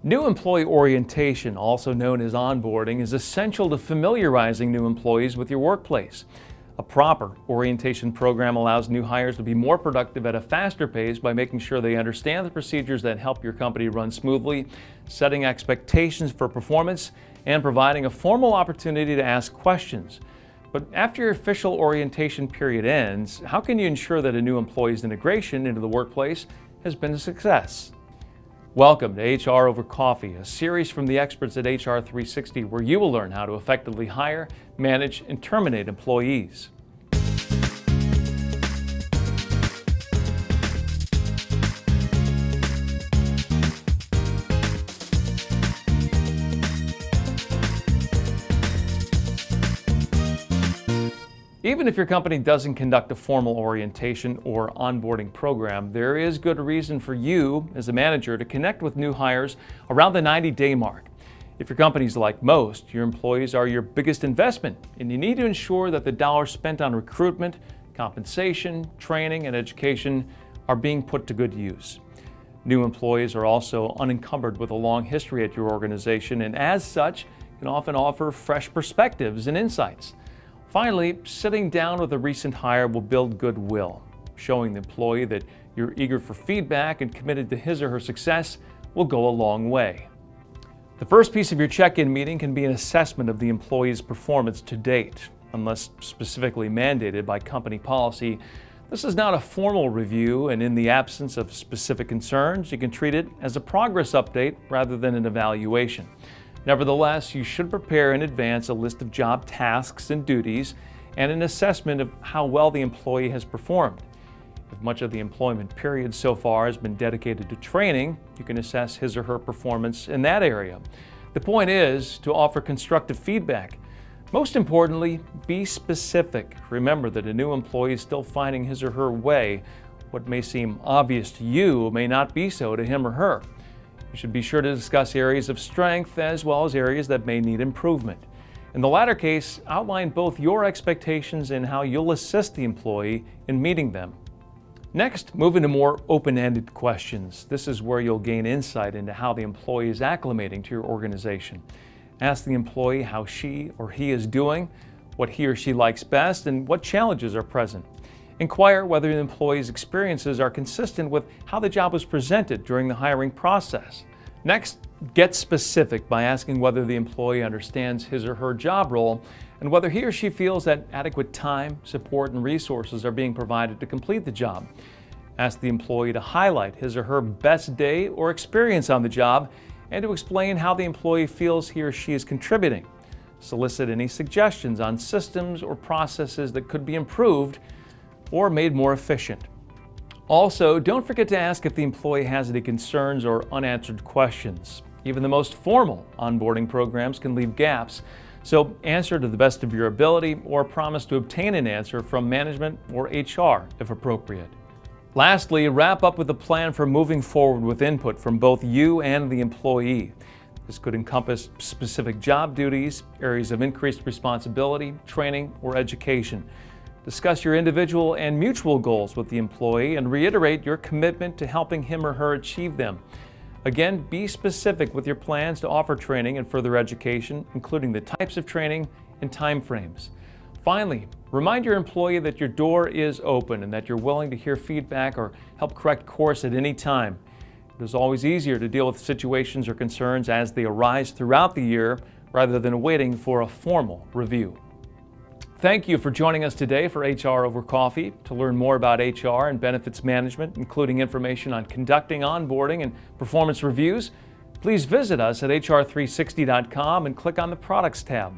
New employee orientation, also known as onboarding, is essential to familiarizing new employees with your workplace. A proper orientation program allows new hires to be more productive at a faster pace by making sure they understand the procedures that help your company run smoothly, setting expectations for performance, and providing a formal opportunity to ask questions. But after your official orientation period ends, how can you ensure that a new employee's integration into the workplace has been a success? Welcome to HR Over Coffee, a series from the experts at HR 360 where you will learn how to effectively hire, manage, and terminate employees. Even if your company doesn't conduct a formal orientation or onboarding program, there is good reason for you as a manager to connect with new hires around the 90-day mark. If your company's like most, your employees are your biggest investment, and you need to ensure that the dollars spent on recruitment, compensation, training, and education are being put to good use. New employees are also unencumbered with a long history at your organization, and as such, can often offer fresh perspectives and insights. Finally, sitting down with a recent hire will build goodwill. Showing the employee that you're eager for feedback and committed to his or her success will go a long way. The first piece of your check-in meeting can be an assessment of the employee's performance to date. Unless specifically mandated by company policy, this is not a formal review, and in the absence of specific concerns, you can treat it as a progress update rather than an evaluation. Nevertheless, you should prepare in advance a list of job tasks and duties and an assessment of how well the employee has performed. If much of the employment period so far has been dedicated to training, you can assess his or her performance in that area. The point is to offer constructive feedback. Most importantly, be specific. Remember that a new employee is still finding his or her way. What may seem obvious to you may not be so to him or her. You should be sure to discuss areas of strength as well as areas that may need improvement. In the latter case, outline both your expectations and how you'll assist the employee in meeting them. Next, move into more open-ended questions. This is where you'll gain insight into how the employee is acclimating to your organization. Ask the employee how she or he is doing, what he or she likes best, and what challenges are present. Inquire whether the employee's experiences are consistent with how the job was presented during the hiring process. Next, get specific by asking whether the employee understands his or her job role and whether he or she feels that adequate time, support, and resources are being provided to complete the job. Ask the employee to highlight his or her best day or experience on the job and to explain how the employee feels he or she is contributing. Solicit any suggestions on systems or processes that could be improved or made more efficient. Also, don't forget to ask if the employee has any concerns or unanswered questions. Even the most formal onboarding programs can leave gaps, so answer to the best of your ability or promise to obtain an answer from management or HR if appropriate. Lastly, wrap up with a plan for moving forward with input from both you and the employee. This could encompass specific job duties, areas of increased responsibility, training, or education. Discuss your individual and mutual goals with the employee and reiterate your commitment to helping him or her achieve them. Again, be specific with your plans to offer training and further education, including the types of training and timeframes. Finally, remind your employee that your door is open and that you're willing to hear feedback or help correct course at any time. It is always easier to deal with situations or concerns as they arise throughout the year rather than waiting for a formal review. Thank you for joining us today for HR Over Coffee. To learn more about HR and benefits management, including information on conducting onboarding and performance reviews, please visit us at hr360.com and click on the Products tab.